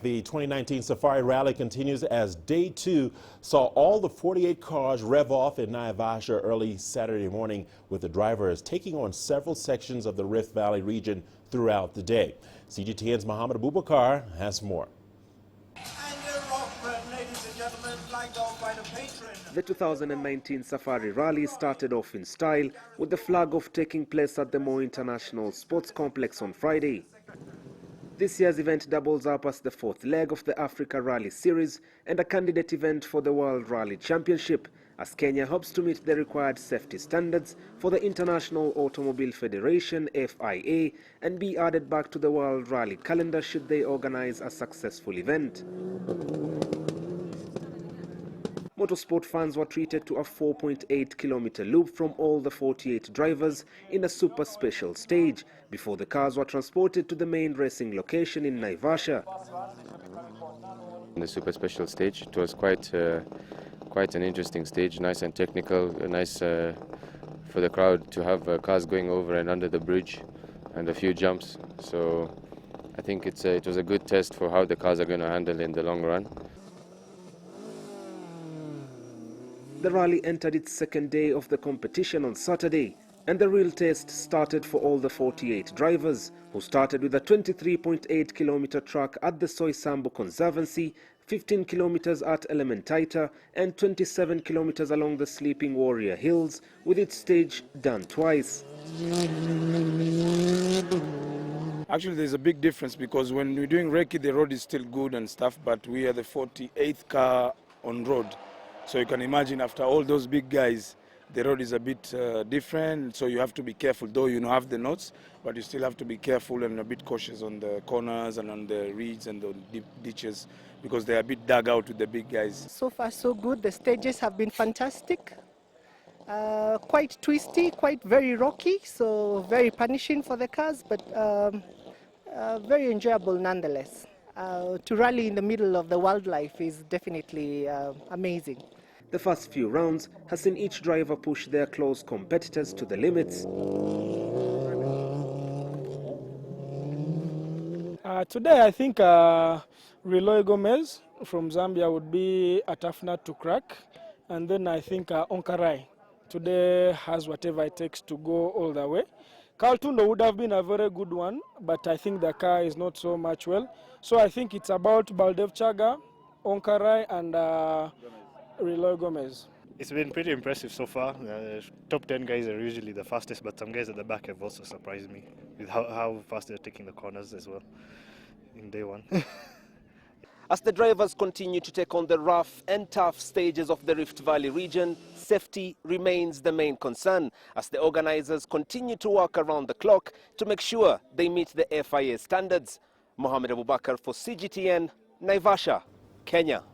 The 2019 Safari Rally continues as day 2 saw all the 48 cars rev off in Naivasha early Saturday morning, with the drivers taking on several sections of the Rift Valley region throughout the day. CGTN's Mohamed Abubakar has more. The 2019 Safari Rally started off in style, with the flag off taking place at the Mo International Sports Complex on Friday. This year's event doubles up as the 4th leg of the Africa Rally Series and a candidate event for the World Rally Championship, as Kenya hopes to meet the required safety standards for the International Automobile Federation (FIA) and be added back to the World Rally calendar should they organize a successful event. Motorsport fans were treated to a 4.8-kilometer loop from all the 48 drivers in a super special stage before the cars were transported to the main racing location in Naivasha. In the super special stage, it was quite an interesting stage, nice and technical, nice for the crowd to have cars going over and under the bridge and a few jumps. So I think it was a good test for how the cars are going to handle in the long run. The rally entered its second day of the competition on Saturday, and the real test started for all the 48 drivers, who started with a 23.8-kilometer track at the Soy-Sambu Conservancy, 15 kilometers at Elementaita, and 27 kilometers along the Sleeping Warrior Hills, with its stage done twice. Actually, there's a big difference, because when we're doing recce, the road is still good and stuff, but we are the 48th car on road. So you can imagine, after all those big guys, the road is a bit different, so you have to be careful. Though you have the notes, but you still have to be careful and a bit cautious on the corners and on the reeds and the deep ditches, because they are a bit dug out with the big guys. So far so good. The stages have been fantastic. Quite twisty, quite very rocky, so very punishing for the cars, but very enjoyable nonetheless. To rally in the middle of the wildlife is definitely amazing. The first few rounds has seen each driver push their close competitors to the limits. Today, I think Reloy Gomez from Zambia would be a tough nut to crack. And then I think Onkarai today has whatever it takes to go all the way. Kaltundo would have been a very good one, but I think the car is not so much well. So I think it's about Baldev Chaga, Onkarai, and Reloy Gomez. It's been pretty impressive so far. Top 10 guys are usually the fastest, but some guys at the back have also surprised me with how fast they're taking the corners as well in day 1. As the drivers continue to take on the rough and tough stages of the Rift Valley region, safety remains the main concern, as the organizers continue to work around the clock to make sure they meet the FIA standards. Mohamed Abubakar for CGTN, Naivasha, Kenya.